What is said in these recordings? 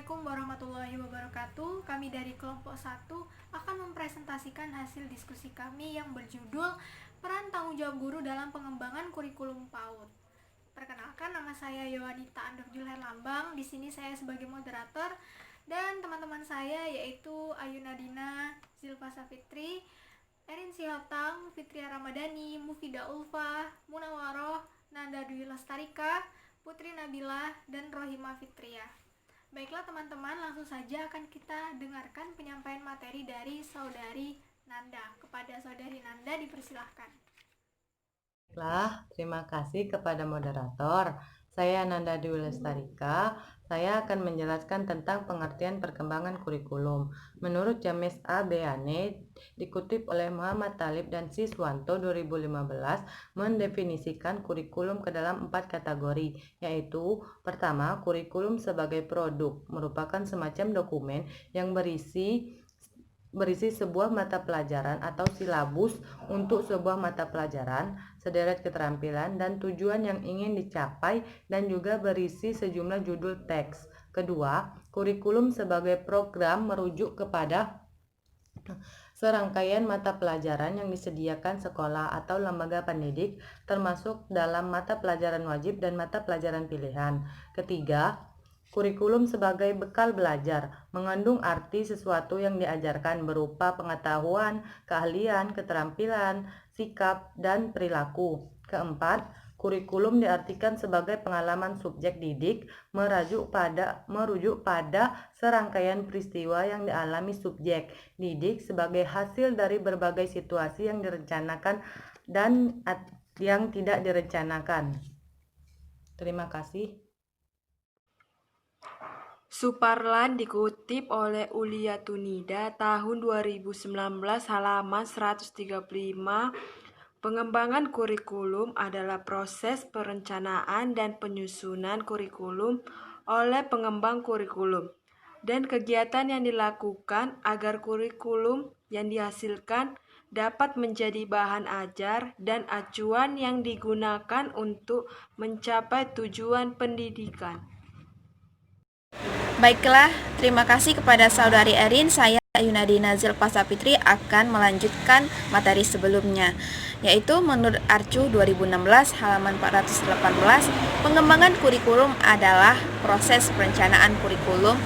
Assalamualaikum warahmatullahi wabarakatuh. Kami dari kelompok 1 akan mempresentasikan hasil diskusi kami yang berjudul Peran Tanggung Jawab Guru dalam Pengembangan Kurikulum PAUD. Perkenalkan, nama saya Yohanita Andorjul Herlambang. Di sini saya sebagai moderator dan teman-teman saya yaitu Ayu Nadina, Zilfa Safitri, Erin Sihatang, Fitria Ramadhani, Mufidah Ulfa, Munawaroh, Nanda Dwi Lestarika, Putri Nabila, dan Rohima Fitria. Baiklah teman-teman, langsung saja akan kita dengarkan penyampaian materi dari Saudari Nanda. Kepada Saudari Nanda dipersilahkan. Baiklah, terima kasih kepada moderator. Saya Nanda Dwi Lestarika. Saya akan menjelaskan tentang pengertian perkembangan kurikulum. Menurut James A. Beane, dikutip oleh Muhammad Talib dan Siswanto 2015, mendefinisikan kurikulum ke dalam 4 kategori, yaitu pertama, kurikulum sebagai produk, merupakan semacam dokumen yang berisi sebuah mata pelajaran atau silabus untuk sebuah mata pelajaran, sederet keterampilan dan tujuan yang ingin dicapai, dan juga berisi sejumlah judul teks. Kedua, kurikulum sebagai program merujuk kepada serangkaian mata pelajaran yang disediakan sekolah atau lembaga pendidik, termasuk dalam mata pelajaran wajib dan mata pelajaran pilihan. Ketiga, kurikulum sebagai bekal belajar, mengandung arti sesuatu yang diajarkan berupa pengetahuan, keahlian, keterampilan, sikap, dan perilaku. Keempat, kurikulum diartikan sebagai pengalaman subjek didik merujuk pada serangkaian peristiwa yang dialami subjek didik sebagai hasil dari berbagai situasi yang direncanakan dan yang tidak direncanakan. Terima kasih. Suparlan dikutip oleh Uliatunida tahun 2019 halaman 135. Pengembangan kurikulum adalah proses perencanaan dan penyusunan kurikulum oleh pengembang kurikulum dan kegiatan yang dilakukan agar kurikulum yang dihasilkan dapat menjadi bahan ajar dan acuan yang digunakan untuk mencapai tujuan pendidikan. Baiklah, terima kasih kepada Saudari Erin. Saya Yunadina Zilfa Sapitri akan melanjutkan materi sebelumnya, yaitu menurut Arcu 2016 halaman 418, pengembangan kurikulum adalah proses perencanaan kurikulum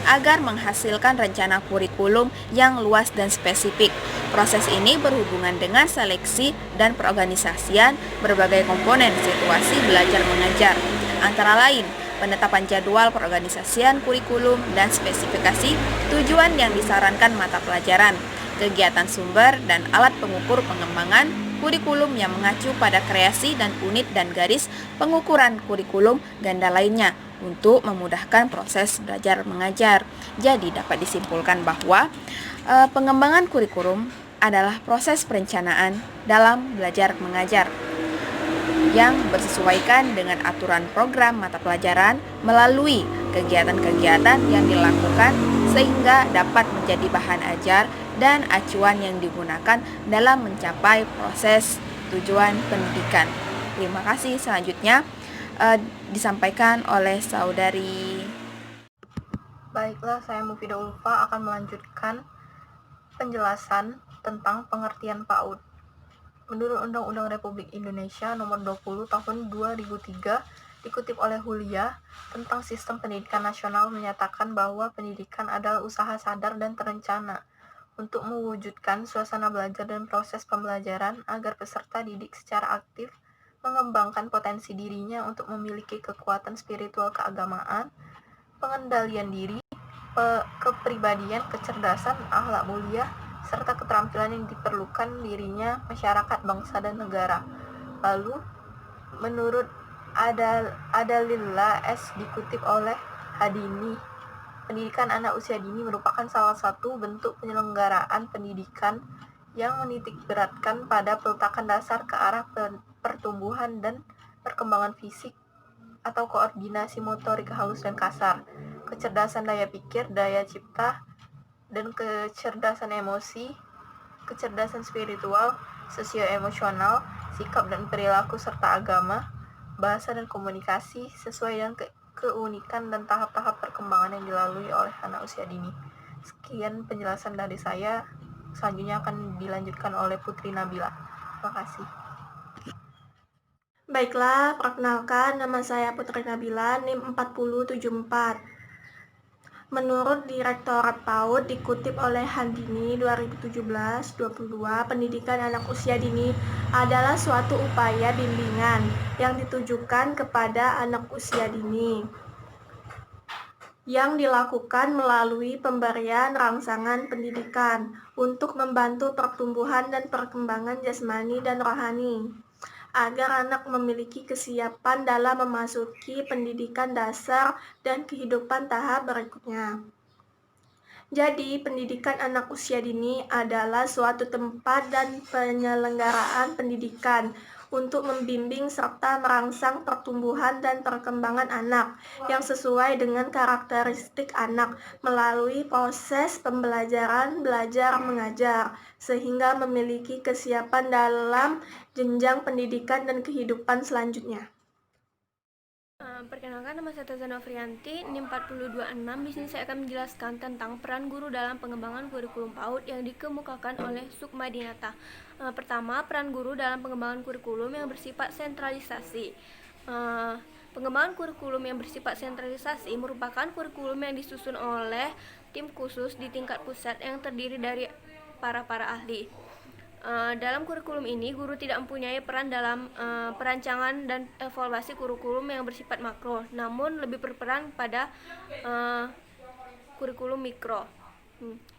agar menghasilkan rencana kurikulum yang luas dan spesifik. Proses ini berhubungan dengan seleksi dan perorganisasian berbagai komponen situasi belajar mengajar, antara lain penetapan jadwal perorganisasian kurikulum dan spesifikasi tujuan yang disarankan mata pelajaran, kegiatan sumber dan alat pengukur pengembangan kurikulum yang mengacu pada kreasi dan unit dan garis pengukuran kurikulum ganda lainnya untuk memudahkan proses belajar mengajar. Jadi dapat disimpulkan bahwa pengembangan kurikulum adalah proses perencanaan dalam belajar mengajar yang bersesuaikan dengan aturan program mata pelajaran melalui kegiatan-kegiatan yang dilakukan sehingga dapat menjadi bahan ajar dan acuan yang digunakan dalam mencapai proses tujuan pendidikan. Terima kasih. Selanjutnya disampaikan oleh Saudari. Baiklah, saya Mufidah Ulfa akan melanjutkan penjelasan tentang pengertian PAUD. Menurut Undang-Undang Republik Indonesia Nomor 20 Tahun 2003, dikutip oleh Hulia, tentang Sistem Pendidikan Nasional menyatakan bahwa pendidikan adalah usaha sadar dan terencana untuk mewujudkan suasana belajar dan proses pembelajaran agar peserta didik secara aktif mengembangkan potensi dirinya untuk memiliki kekuatan spiritual keagamaan, pengendalian diri, kepribadian, kecerdasan, akhlak mulia, serta keterampilan yang diperlukan dirinya, masyarakat, bangsa, dan negara. Lalu, menurut Adalillah S. dikutip oleh Hadini, pendidikan anak usia dini merupakan salah satu bentuk penyelenggaraan pendidikan yang menitik beratkan pada peletakan dasar ke arah pertumbuhan dan perkembangan fisik atau koordinasi motorik halus dan kasar, kecerdasan daya pikir, daya cipta, dan kecerdasan emosi, kecerdasan spiritual, sosio-emosional, sikap dan perilaku serta agama, bahasa dan komunikasi sesuai dengan keunikan dan tahap-tahap perkembangan yang dilalui oleh anak usia dini. Sekian penjelasan dari saya. Selanjutnya akan dilanjutkan oleh Putri Nabila. Terima kasih. Baiklah, perkenalkan, nama saya Putri Nabila, NIM 4074. Menurut Direktorat PAUD dikutip oleh Handini 2017-22, pendidikan anak usia dini adalah suatu upaya bimbingan yang ditujukan kepada anak usia dini yang dilakukan melalui pemberian rangsangan pendidikan untuk membantu pertumbuhan dan perkembangan jasmani dan rohani, agar anak memiliki kesiapan dalam memasuki pendidikan dasar dan kehidupan tahap berikutnya. Jadi, pendidikan anak usia dini adalah suatu tempat dan penyelenggaraan pendidikan untuk membimbing serta merangsang pertumbuhan dan perkembangan anak yang sesuai dengan karakteristik anak melalui proses pembelajaran belajar mengajar sehingga memiliki kesiapan dalam jenjang pendidikan dan kehidupan selanjutnya. Perkenalkan, nama saya Tazana Frianti, NIM 4026. Di sini saya akan menjelaskan tentang peran guru dalam pengembangan kurikulum PAUD yang dikemukakan oleh Sukma Dinata. Pertama, peran guru dalam pengembangan kurikulum yang bersifat sentralisasi. Pengembangan kurikulum yang bersifat sentralisasi merupakan kurikulum yang disusun oleh tim khusus di tingkat pusat yang terdiri dari para ahli. Dalam kurikulum ini, guru tidak mempunyai peran dalam perancangan dan evaluasi kurikulum yang bersifat makro, namun lebih berperan pada kurikulum mikro.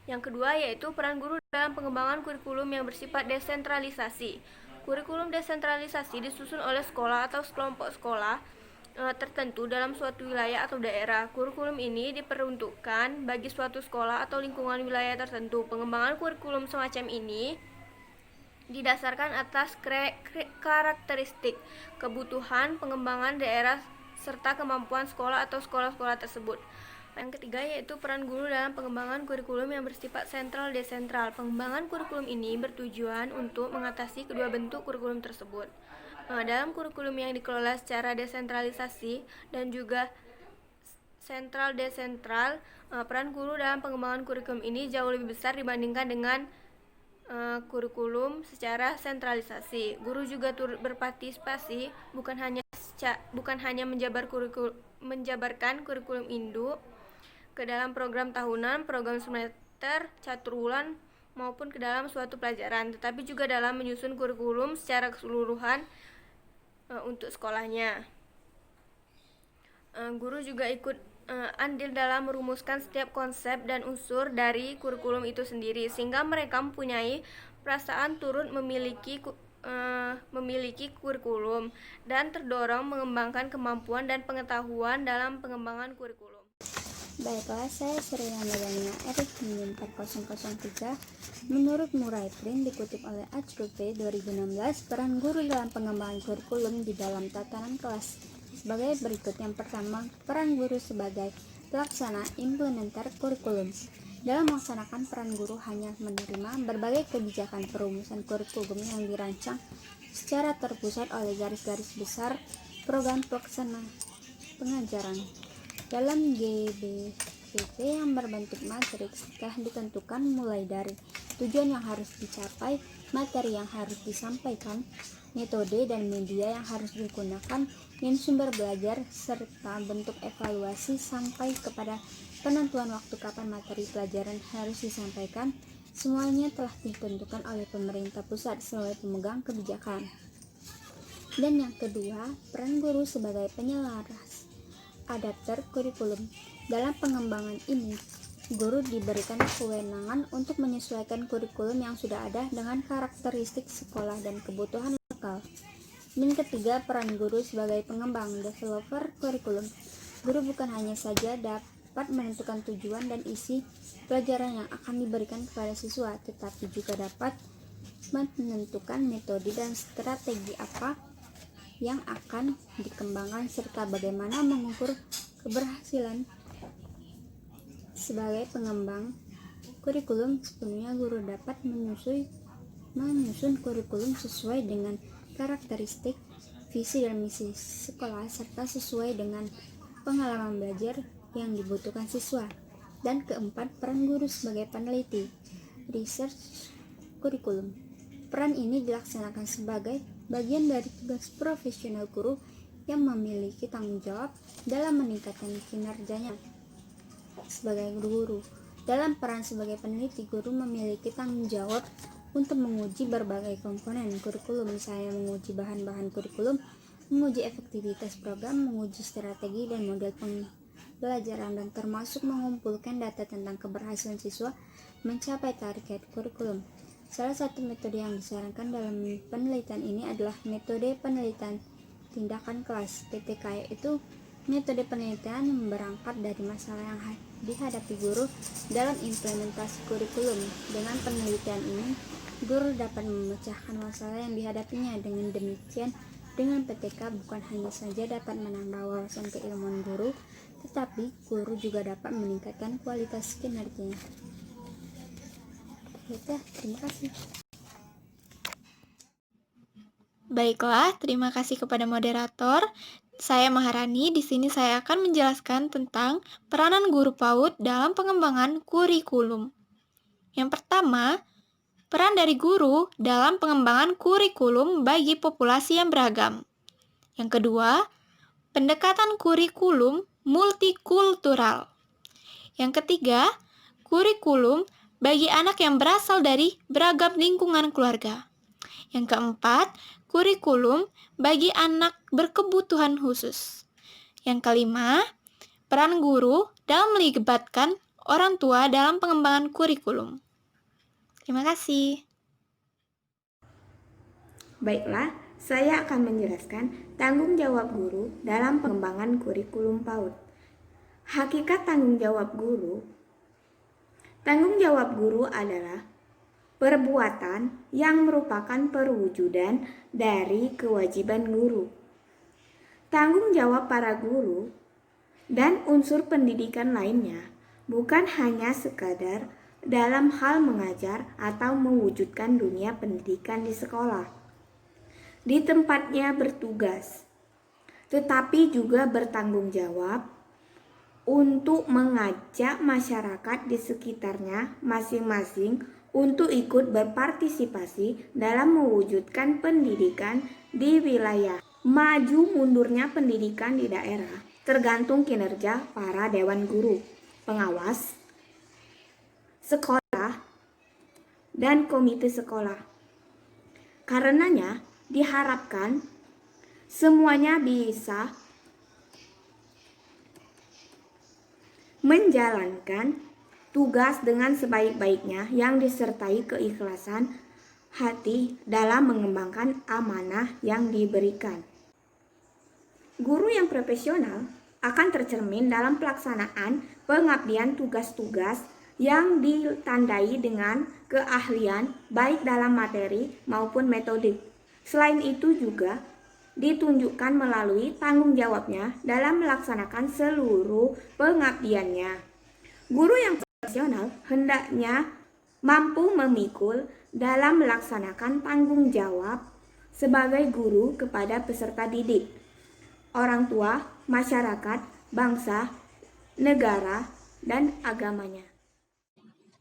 Yang kedua yaitu peran guru dalam pengembangan kurikulum yang bersifat desentralisasi. Kurikulum desentralisasi disusun oleh sekolah atau sekelompok sekolah tertentu dalam suatu wilayah atau daerah. Kurikulum ini diperuntukkan bagi suatu sekolah atau lingkungan wilayah tertentu. Pengembangan kurikulum semacam ini didasarkan atas karakteristik, kebutuhan, pengembangan daerah, serta kemampuan sekolah atau sekolah-sekolah tersebut. Yang ketiga yaitu peran guru dalam pengembangan kurikulum yang bersifat sentral-desentral. Pengembangan kurikulum ini bertujuan untuk mengatasi kedua bentuk kurikulum tersebut. Dalam kurikulum yang dikelola secara desentralisasi dan juga sentral-desentral, peran guru dalam pengembangan kurikulum ini jauh lebih besar dibandingkan dengan kurikulum secara sentralisasi. Guru juga turut berpartisipasi bukan hanya menjabarkan kurikulum induk ke dalam program tahunan, program semester, catur maupun ke dalam suatu pelajaran, tetapi juga dalam menyusun kurikulum secara keseluruhan untuk sekolahnya. Guru juga ikut andil dalam merumuskan setiap konsep dan unsur dari kurikulum itu sendiri, sehingga mereka mempunyai perasaan turut memiliki kurikulum dan terdorong mengembangkan kemampuan dan pengetahuan dalam pengembangan kurikulum. Baiklah, saya Sri Ramadhania Erik NIM 4003. Menurut Murray Flynn dikutip oleh Acrupe 2016, peran guru dalam pengembangan kurikulum di dalam tatanan kelas sebagai berikut. Yang pertama, peran guru sebagai pelaksana implementer kurikulum. Dalam melaksanakan, peran guru hanya menerima berbagai kebijakan perumusan kurikulum yang dirancang secara terpusat oleh garis-garis besar program pelaksana pengajaran. Dalam GBVP yang berbentuk matriks telah ditentukan mulai dari tujuan yang harus dicapai, materi yang harus disampaikan, metode dan media yang harus digunakan, dan sumber belajar, serta bentuk evaluasi sampai kepada penentuan waktu kapan materi pelajaran harus disampaikan. Semuanya telah ditentukan oleh pemerintah pusat sebagai pemegang kebijakan. Dan yang kedua, peran guru sebagai penyelaras adapter kurikulum. Dalam pengembangan ini, guru diberikan kewenangan untuk menyesuaikan kurikulum yang sudah ada dengan karakteristik sekolah dan kebutuhan lokal. Dan ketiga, peran guru sebagai pengembang developer kurikulum. Guru bukan hanya saja dapat menentukan tujuan dan isi pelajaran yang akan diberikan kepada siswa, tetapi juga dapat menentukan metode dan strategi apa yang akan dikembangkan serta bagaimana mengukur keberhasilan. Sebagai pengembang kurikulum, sepenuhnya guru dapat menyusun kurikulum sesuai dengan karakteristik, visi dan misi sekolah serta sesuai dengan pengalaman belajar yang dibutuhkan siswa. Dan keempat, peran guru sebagai peneliti, research kurikulum. Peran ini dilaksanakan sebagai bagian dari tugas profesional guru yang memiliki tanggung jawab dalam meningkatkan kinerjanya sebagai guru. Dalam peran sebagai peneliti, guru memiliki tanggung jawab untuk menguji berbagai komponen kurikulum, misalnya menguji bahan-bahan kurikulum, menguji efektivitas program, menguji strategi dan model pembelajaran, dan termasuk mengumpulkan data tentang keberhasilan siswa mencapai target kurikulum. Salah satu metode yang disarankan dalam penelitian ini adalah metode penelitian tindakan kelas (PTK), yaitu metode penelitian yang berangkat dari masalah yang dihadapi guru dalam implementasi kurikulum. Dengan penelitian ini, guru dapat memecahkan masalah yang dihadapinya. Dengan demikian, dengan PTK bukan hanya saja dapat menambah wawasan keilmuan guru, tetapi guru juga dapat meningkatkan kualitas kinerjanya. Terima kasih. Baiklah, terima kasih kepada moderator. Saya Maharani. Di sini saya akan menjelaskan tentang peranan guru PAUD dalam pengembangan kurikulum. Yang pertama, peran dari guru dalam pengembangan kurikulum bagi populasi yang beragam. Yang kedua, pendekatan kurikulum multikultural. Yang ketiga, kurikulum bagi anak yang berasal dari beragam lingkungan keluarga. Yang keempat, kurikulum bagi anak berkebutuhan khusus. Yang kelima, peran guru dalam melibatkan orang tua dalam pengembangan kurikulum. Terima kasih. Baiklah, saya akan menjelaskan tanggung jawab guru dalam pengembangan kurikulum PAUD. Hakikat tanggung jawab guru. Tanggung jawab guru adalah perbuatan yang merupakan perwujudan dari kewajiban guru. Tanggung jawab para guru dan unsur pendidikan lainnya bukan hanya sekadar dalam hal mengajar atau mewujudkan dunia pendidikan di sekolah, di tempatnya bertugas, tetapi juga bertanggung jawab untuk mengajak masyarakat di sekitarnya masing-masing untuk ikut berpartisipasi dalam mewujudkan pendidikan di wilayah. Maju mundurnya pendidikan di daerah tergantung kinerja para dewan guru, pengawas sekolah, dan komite sekolah. Karenanya diharapkan semuanya bisa menjalankan tugas dengan sebaik-baiknya yang disertai keikhlasan hati dalam mengembangkan amanah yang diberikan. Guru yang profesional akan tercermin dalam pelaksanaan pengabdian tugas-tugas yang ditandai dengan keahlian baik dalam materi maupun metode. Selain itu juga ditunjukkan melalui tanggung jawabnya dalam melaksanakan seluruh pengabdiannya. Guru yang profesional hendaknya mampu memikul dalam melaksanakan tanggung jawab sebagai guru kepada peserta didik, orang tua, masyarakat, bangsa, negara, dan agamanya.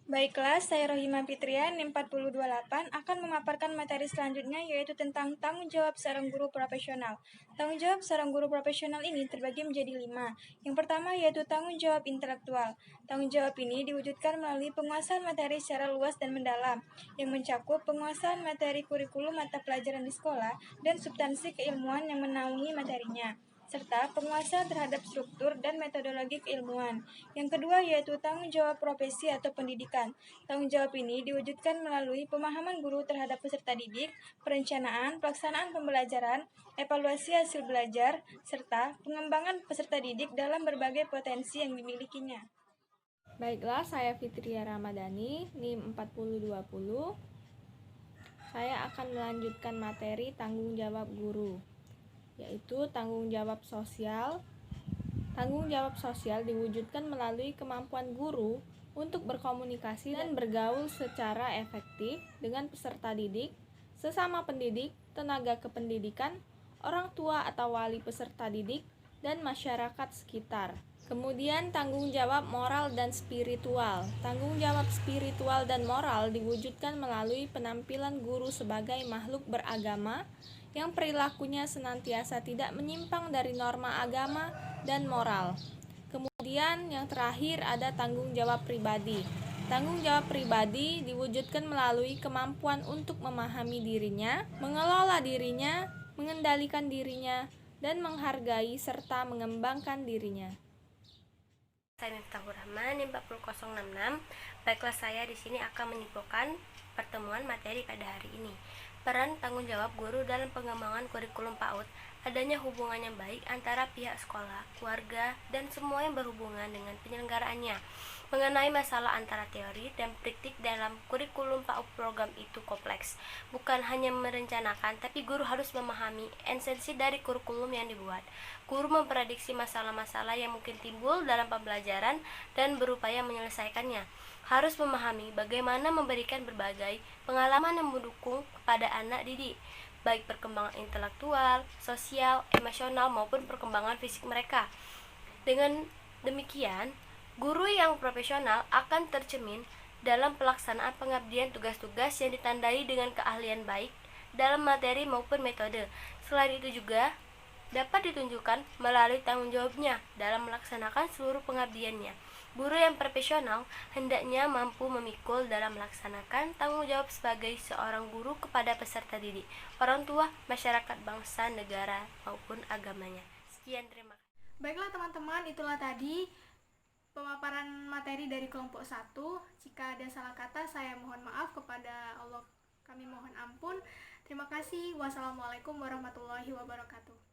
Baiklah, saya Rohima Fitria, NIM 4028, akan memaparkan materi selanjutnya, yaitu tentang tanggung jawab seorang guru profesional. Tanggung jawab seorang guru profesional ini terbagi menjadi 5. Yang pertama yaitu tanggung jawab intelektual. Tanggung jawab ini diwujudkan melalui penguasaan materi secara luas dan mendalam, yang mencakup penguasaan materi kurikulum mata pelajaran di sekolah dan substansi keilmuan yang menaungi materinya, serta penguasaan terhadap struktur dan metodologi keilmuan. Yang kedua yaitu tanggung jawab profesi atau pendidikan. Tanggung jawab ini diwujudkan melalui pemahaman guru terhadap peserta didik, perencanaan, pelaksanaan pembelajaran, evaluasi hasil belajar, serta pengembangan peserta didik dalam berbagai potensi yang dimilikinya. Baiklah, saya Fitria Ramadhani, NIM 4020. Saya akan melanjutkan materi tanggung jawab guru, yaitu tanggung jawab sosial. Tanggung jawab sosial diwujudkan melalui kemampuan guru untuk berkomunikasi dan bergaul secara efektif dengan peserta didik, sesama pendidik, tenaga kependidikan, orang tua atau wali peserta didik, dan masyarakat sekitar. Kemudian tanggung jawab moral dan spiritual. Tanggung jawab spiritual dan moral diwujudkan melalui penampilan guru sebagai makhluk beragama yang perilakunya senantiasa tidak menyimpang dari norma agama dan moral. Kemudian yang terakhir ada tanggung jawab pribadi. Tanggung jawab pribadi diwujudkan melalui kemampuan untuk memahami dirinya, mengelola dirinya, mengendalikan dirinya, dan menghargai serta mengembangkan dirinya. Saya Miftahur Rahman, NIM 40066. Baiklah, saya di sini akan menyimpulkan pertemuan materi pada hari ini. Peran tanggung jawab guru dalam pengembangan kurikulum PAUD. Adanya hubungan yang baik antara pihak sekolah, keluarga, dan semua yang berhubungan dengan penyelenggaraannya. Mengenai masalah antara teori dan praktik dalam kurikulum PAUD program itu kompleks. Bukan hanya merencanakan, tapi guru harus memahami esensi dari kurikulum yang dibuat. Guru memprediksi masalah-masalah yang mungkin timbul dalam pembelajaran dan berupaya menyelesaikannya. Harus memahami bagaimana memberikan berbagai pengalaman yang mendukung kepada anak didik, baik perkembangan intelektual, sosial, emosional maupun perkembangan fisik mereka. Dengan demikian, guru yang profesional akan tercermin dalam pelaksanaan pengabdian tugas-tugas yang ditandai dengan keahlian baik dalam materi maupun metode. Selain itu juga dapat ditunjukkan melalui tanggung jawabnya dalam melaksanakan seluruh pengabdiannya. Guru yang profesional hendaknya mampu memikul dalam melaksanakan tanggung jawab sebagai seorang guru kepada peserta didik, orang tua, masyarakat bangsa, negara, maupun agamanya. Sekian, terima kasih. Baiklah teman-teman, itulah tadi pemaparan materi dari kelompok 1. Jika ada salah kata, saya mohon maaf, kepada Allah kami mohon ampun. Terima kasih. Wassalamualaikum warahmatullahi wabarakatuh.